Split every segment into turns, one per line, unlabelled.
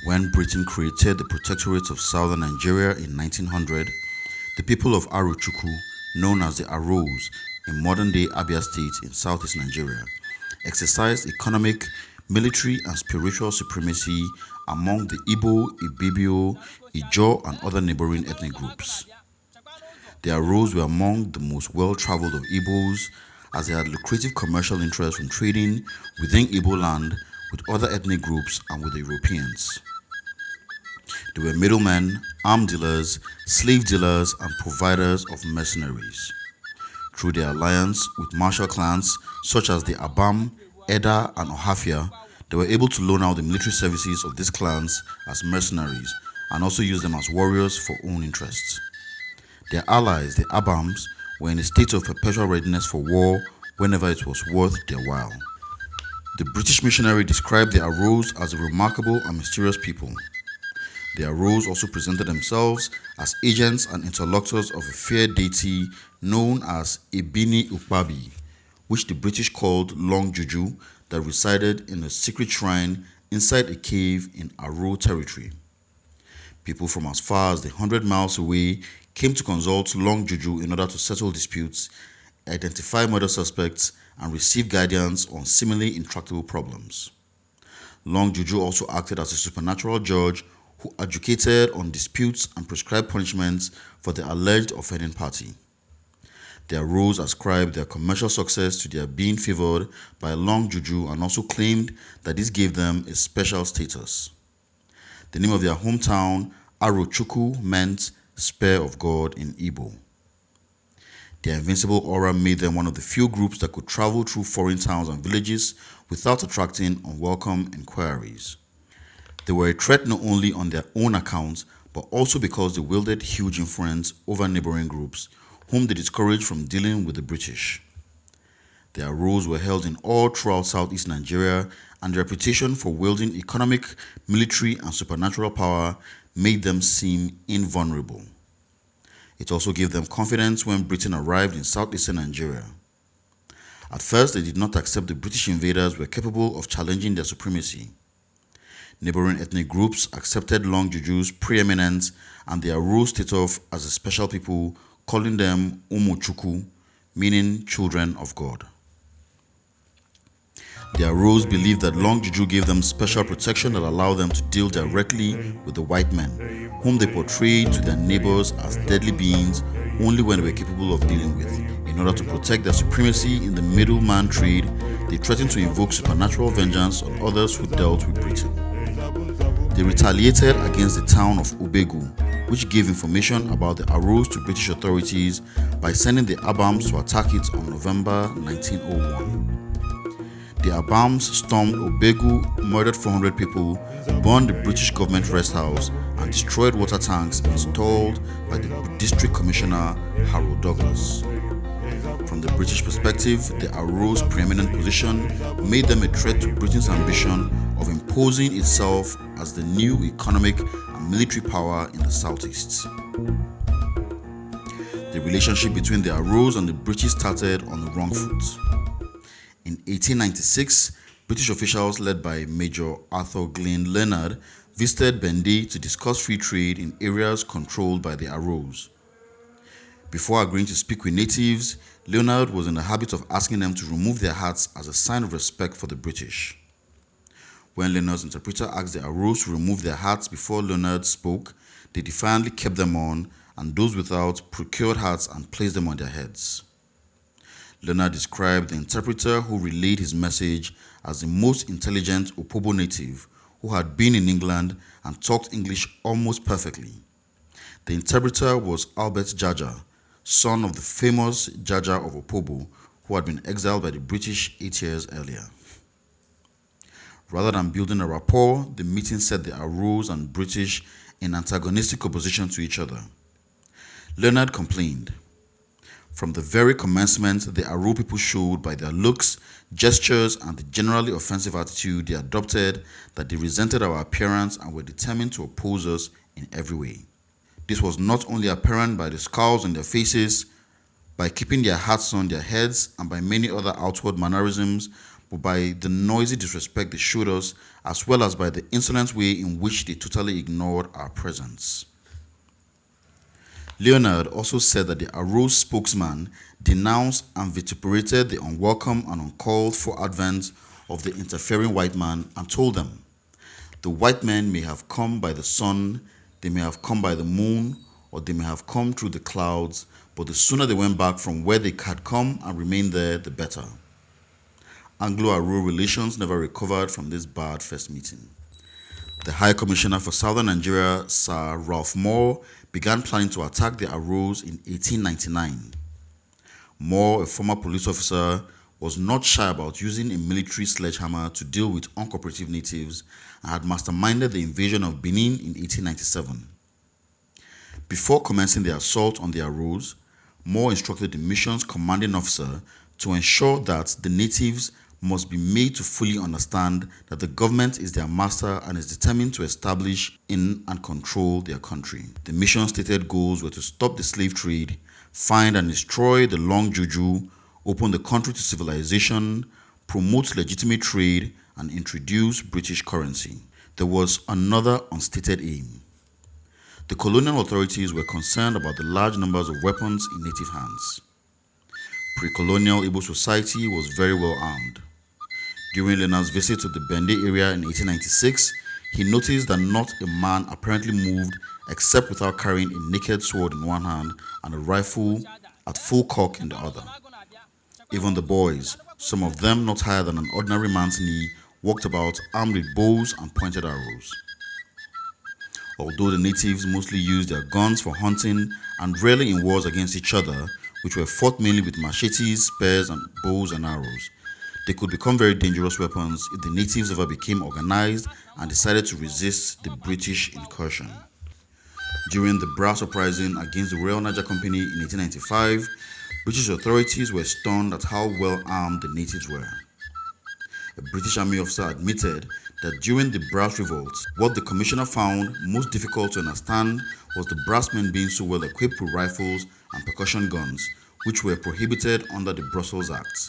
When Britain created the Protectorate of Southern Nigeria in 1900, the people of Aro, known as the Aros in modern-day Abia State in southeast Nigeria, exercised economic, military, and spiritual supremacy among the Igbo, Ibibio, Ijaw, and other neighboring ethnic groups. The Aros were among the most well-traveled of Igbos, as they had lucrative commercial interests from trading within Igbo land with other ethnic groups and with the Europeans. They were middlemen, arm dealers, slave dealers, and providers of mercenaries. Through their alliance with martial clans such as the Abam, Eda, and Ohafia, they were able to loan out the military services of these clans as mercenaries and also use them as warriors for own interests. Their allies, the Abams, were in a state of perpetual readiness for war whenever it was worth their while. The British missionary described the Aros as a remarkable and mysterious people. The Aros also presented themselves as agents and interlocutors of a fair deity known as Ebini Ukpabi, which the British called Long Juju, that resided in a secret shrine inside a cave in Aro territory. People from as far as 100 miles away came to consult Long Juju in order to settle disputes, identify murder suspects, and receive guidance on seemingly intractable problems. Long Juju also acted as a supernatural judge who adjudicated on disputes and prescribed punishments for the alleged offending party. The Aros ascribed their commercial success to their being favored by Long Juju and also claimed that this gave them a special status. The name of their hometown, Aro meant Spear of God in Igbo. Their invincible aura made them one of the few groups that could travel through foreign towns and villages without attracting unwelcome inquiries. They were a threat not only on their own account, but also because they wielded huge influence over neighboring groups, whom they discouraged from dealing with the British. Their roles were held in all throughout southeast Nigeria, and their reputation for wielding economic, military, and supernatural power made them seem invulnerable. It also gave them confidence when Britain arrived in southeastern Nigeria. At first, they did not accept the British invaders were capable of challenging their supremacy. Neighboring ethnic groups accepted Long Juju's preeminence, and they arose status as a special people, calling them Umuchuku, meaning children of God. The Aros believed that Long Juju gave them special protection that allowed them to deal directly with the white men, whom they portrayed to their neighbors as deadly beings only when they were capable of dealing with. In order to protect their supremacy in the middleman trade, they threatened to invoke supernatural vengeance on others who dealt with Britain. They retaliated against the town of Ubegu, which gave information about the Aros to British authorities by sending the Abams to attack it on November 1901. The Abams stormed Ubegu, murdered 400 people, burned the British government rest house, and destroyed water tanks installed by the District Commissioner Harold Douglas. From the British perspective, the Aros' preeminent position made them a threat to Britain's ambition of imposing itself as the new economic and military power in the southeast. The relationship between the Aros and the British started on the wrong foot. In 1896, British officials led by Major Arthur Glynn Leonard visited Bende to discuss free trade in areas controlled by the Aros. Before agreeing to speak with natives, Leonard was in the habit of asking them to remove their hats as a sign of respect for the British. When Leonard's interpreter asked the Aros to remove their hats before Leonard spoke, they defiantly kept them on, and those without procured hats and placed them on their heads. Leonard described the interpreter who relayed his message as the most intelligent Opobo native who had been in England and talked English almost perfectly. The interpreter was Albert Jaja, son of the famous Jaja of Opobo, who had been exiled by the British 8 years earlier. Rather than building a rapport, the meeting set the Aros and British in antagonistic opposition to each other. Leonard complained. From the very commencement, the Aro people showed by their looks, gestures, and the generally offensive attitude they adopted that they resented our appearance and were determined to oppose us in every way. This was not only apparent by the scowls on their faces, by keeping their hats on their heads, and by many other outward mannerisms, but by the noisy disrespect they showed us, as well as by the insolent way in which they totally ignored our presence. Leonard also said that the Aro spokesman denounced and vituperated the unwelcome and uncalled for advent of the interfering white man and told them, "The white men may have come by the sun, they may have come by the moon, or they may have come through the clouds, but the sooner they went back from where they had come and remained there, the better." Anglo-Aro relations never recovered from this bad first meeting. The High Commissioner for Southern Nigeria, Sir Ralph Moore, began planning to attack the Aros in 1899. Moore, a former police officer, was not shy about using a military sledgehammer to deal with uncooperative natives and had masterminded the invasion of Benin in 1897. Before commencing the assault on the Aros, Moore instructed the mission's commanding officer to ensure that the natives must be made to fully understand that the government is their master and is determined to establish in and control their country. The mission's stated goals were to stop the slave trade, find and destroy the long juju, open the country to civilization, promote legitimate trade, and introduce British currency. There was another unstated aim. The colonial authorities were concerned about the large numbers of weapons in native hands. Pre-colonial Igbo society was very well armed. During Leonard's visit to the Bende area in 1896, he noticed that not a man apparently moved except without carrying a naked sword in one hand and a rifle at full cock in the other. Even the boys, some of them not higher than an ordinary man's knee, walked about armed with bows and pointed arrows. Although the natives mostly used their guns for hunting and rarely in wars against each other, which were fought mainly with machetes, spears, and bows and arrows, they could become very dangerous weapons if the natives ever became organized and decided to resist the British incursion. During the Brass Uprising against the Royal Niger Company in 1895, British authorities were stunned at how well armed the natives were. A British Army officer admitted that during the Brass Revolt, what the commissioner found most difficult to understand was the brass men being so well equipped with rifles and percussion guns, which were prohibited under the Brussels Act.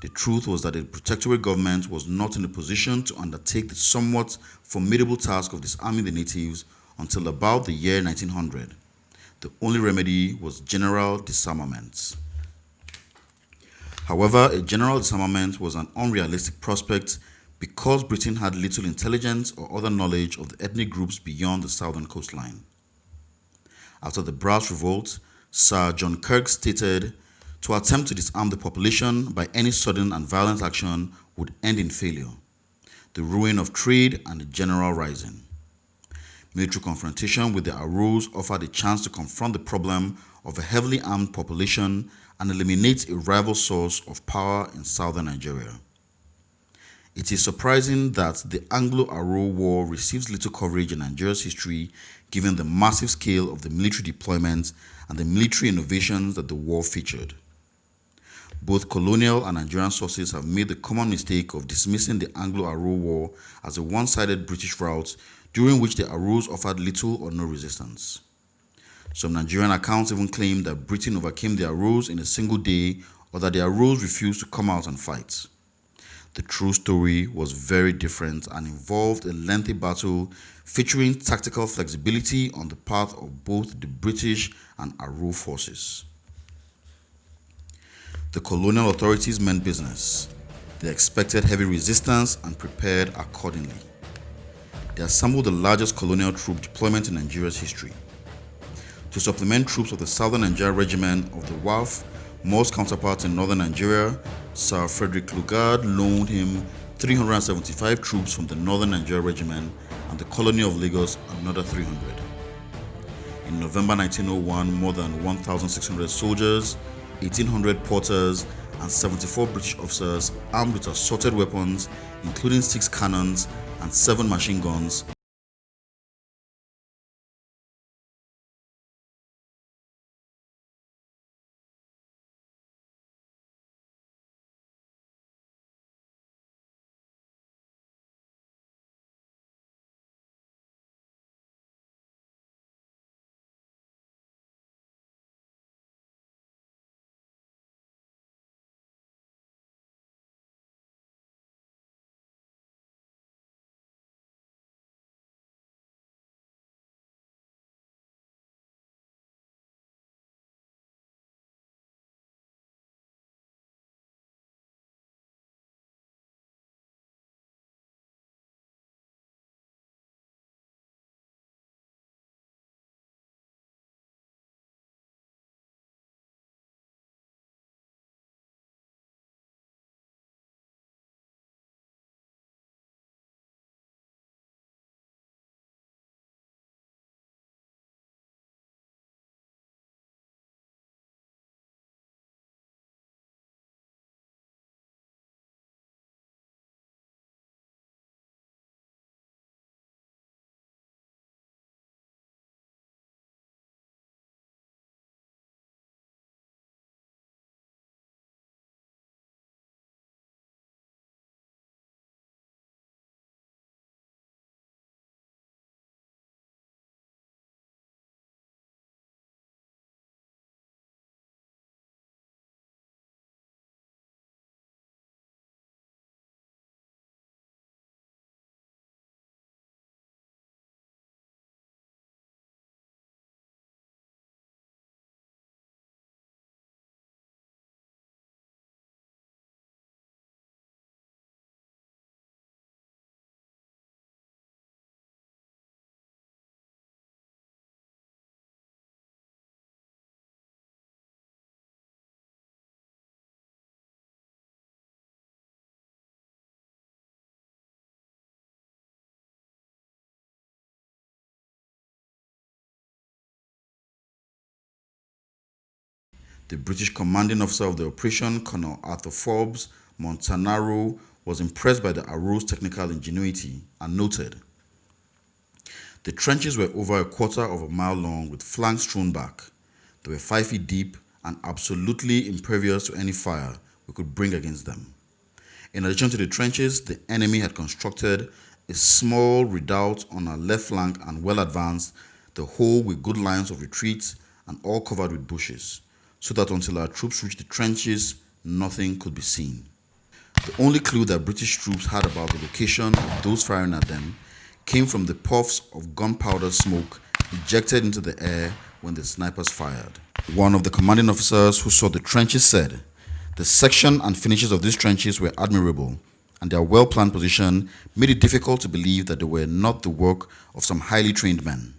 The truth was that the protectorate government was not in a position to undertake the somewhat formidable task of disarming the natives until about the year 1900. The only remedy was general disarmament. However, a general disarmament was an unrealistic prospect because Britain had little intelligence or other knowledge of the ethnic groups beyond the southern coastline. After the Brass Revolt, Sir John Kirk stated, "To attempt to disarm the population by any sudden and violent action would end in failure, the ruin of trade and the general rising." Military confrontation with the Aros offered a chance to confront the problem of a heavily armed population and eliminate a rival source of power in southern Nigeria. It is surprising that the Anglo-Aro War receives little coverage in Nigeria's history given the massive scale of the military deployment and the military innovations that the war featured. Both colonial and Nigerian sources have made the common mistake of dismissing the Anglo-Aro War as a one-sided British rout during which the Aros offered little or no resistance. Some Nigerian accounts even claim that Britain overcame the Aros in a single day or that the Aros refused to come out and fight. The true story was very different and involved a lengthy battle featuring tactical flexibility on the part of both the British and Aro forces. The colonial authorities meant business. They expected heavy resistance and prepared accordingly. They assembled the largest colonial troop deployment in Nigeria's history. To supplement troops of the Southern Nigeria Regiment of the WAF, Moore's counterpart in northern Nigeria, Sir Frederick Lugard, loaned him 375 troops from the Northern Nigeria Regiment and the colony of Lagos another 300. In November 1901, more than 1,600 soldiers, 1,800 porters, and 74 British officers armed with assorted weapons, including 6 cannons and 7 machine guns, The British commanding officer of the operation, Colonel Arthur Forbes Montanaro, was impressed by the Aro's technical ingenuity and noted, "The trenches were over a quarter of a mile long with flanks strewn back. They were 5 feet deep and absolutely impervious to any fire we could bring against them. In addition to the trenches, the enemy had constructed a small redoubt on our left flank and well advanced, the whole with good lines of retreat and all covered with bushes, so that until our troops reached the trenches, nothing could be seen." The only clue that British troops had about the location of those firing at them came from the puffs of gunpowder smoke ejected into the air when the snipers fired. One of the commanding officers who saw the trenches said, "The section and finishes of these trenches were admirable, and their well-planned position made it difficult to believe that they were not the work of some highly trained men."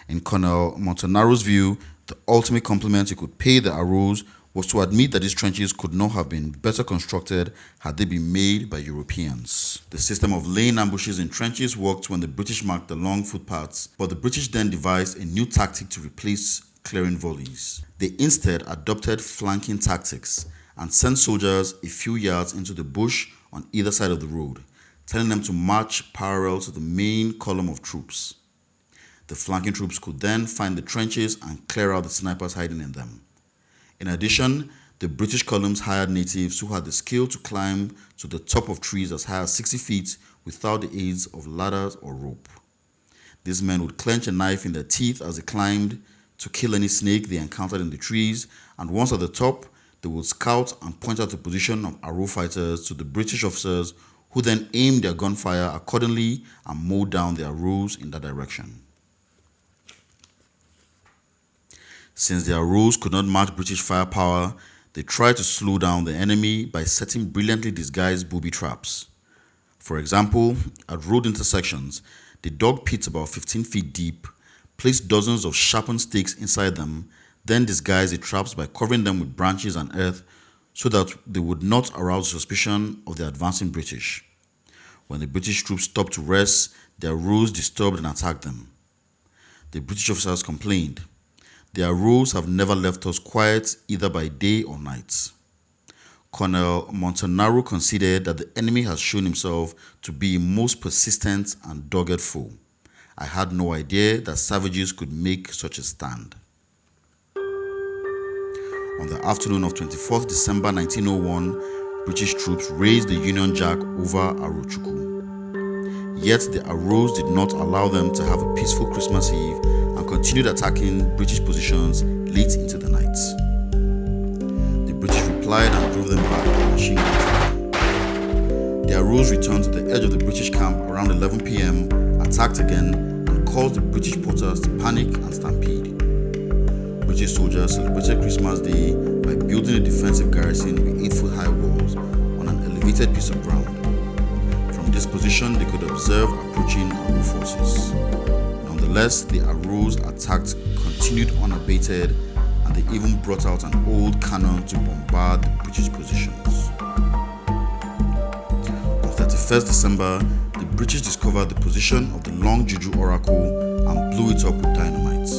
In Colonel Montanaro's view, the ultimate compliment he could pay the Aros was to admit that these trenches could not have been better constructed had they been made by Europeans. The system of laying ambushes in trenches worked when the British marked the long footpaths, but the British then devised a new tactic to replace clearing volleys. They instead adopted flanking tactics and sent soldiers a few yards into the bush on either side of the road, telling them to march parallel to the main column of troops. The flanking troops could then find the trenches and clear out the snipers hiding in them. In addition, the British columns hired natives who had the skill to climb to the top of trees as high as 60 feet without the aids of ladders or rope. These men would clench a knife in their teeth as they climbed to kill any snake they encountered in the trees, and once at the top, they would scout and point out the position of Aro fighters to the British officers, who then aimed their gunfire accordingly and mowed down their Aros in that direction. Since the Aros could not match British firepower, they tried to slow down the enemy by setting brilliantly disguised booby traps. For example, at road intersections, they dug pits about 15 feet deep, placed dozens of sharpened stakes inside them, then disguised the traps by covering them with branches and earth so that they would not arouse suspicion of the advancing British. When the British troops stopped to rest, their Aros disturbed and attacked them. The British officers complained, "The Aros have never left us quiet either by day or night." Colonel Montanaro considered that the enemy has shown himself to be a most persistent and dogged foe. "I had no idea that savages could make such a stand." On the afternoon of 24th December 1901, British troops raised the Union Jack over Arochukwu. Yet the Aros did not allow them to have a peaceful Christmas Eve and continued attacking British positions late into the night. The British replied and drove them back with machine gun fire. The Aros returned to the edge of the British camp around 11 p.m., attacked again, and caused the British porters to panic and stampede. British soldiers celebrated Christmas Day by building a defensive garrison with 8-foot-high walls on an elevated piece of ground. From this position, they could observe approaching Aro forces. Nonetheless, the Aros attack continued unabated, and they even brought out an old cannon to bombard the British positions. On 31st December, the British discovered the position of the Long Juju Oracle and blew it up with dynamite.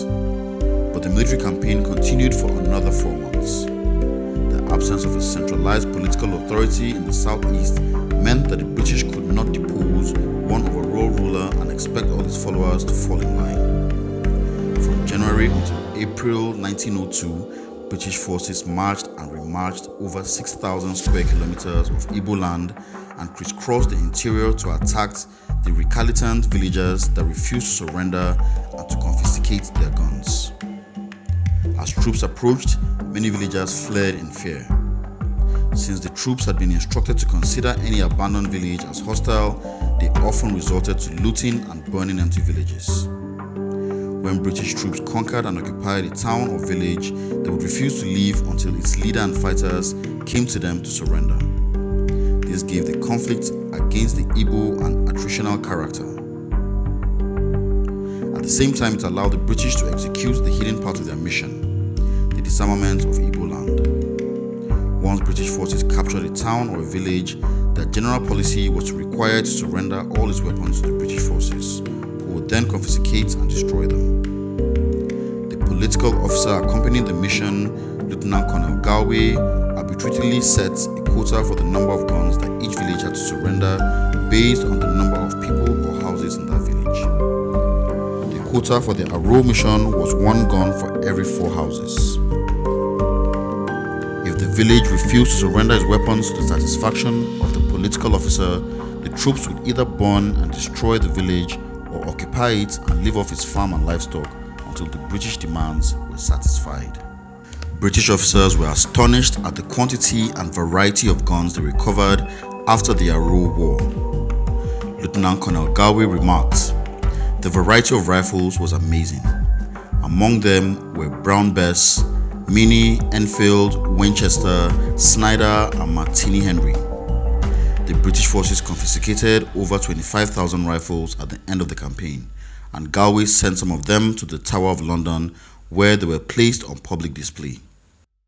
But the military campaign continued for another 4 months. The absence of a centralized political authority in the southeast meant that the British could not depose one overall ruler and expect all his followers to fall in line. From January until April 1902, British forces marched and remarched over 6,000 square kilometers of Igbo land and crisscrossed the interior to attack the recalcitrant villagers that refused to surrender and to confiscate their guns. As troops approached, many villagers fled in fear. Since the troops had been instructed to consider any abandoned village as hostile, they often resorted to looting and burning empty villages. When British troops conquered and occupied a town or village, they would refuse to leave until its leader and fighters came to them to surrender. This gave the conflict against the Igbo an attritional character. At the same time, it allowed the British to execute the hidden part of their mission, the disarmament of Igbo land. Once British forces captured a town or a village, their general policy was to require it to surrender all its weapons to the British forces, who would then confiscate and destroy them. The political officer accompanying the mission, Lieutenant Lieutenant Colonel Galway arbitrarily set a quota for the number of guns that each village had to surrender based on the number of people or houses in that village. The quota for the Aro mission was 1 gun for every 4 houses. If the village refused to surrender its weapons to the satisfaction of the political officer, the troops would either burn and destroy the village or occupy it and live off its farm and livestock until the British demands were satisfied. British officers were astonished at the quantity and variety of guns they recovered after the Aro War. Lieutenant Colonel Galway remarked, "The variety of rifles was amazing. Among them were Brown Bess, Mini, Enfield, Winchester, Snyder, and Martini Henry." The British forces confiscated over 25,000 rifles at the end of the campaign, and Galway sent some of them to the Tower of London, where they were placed on public display.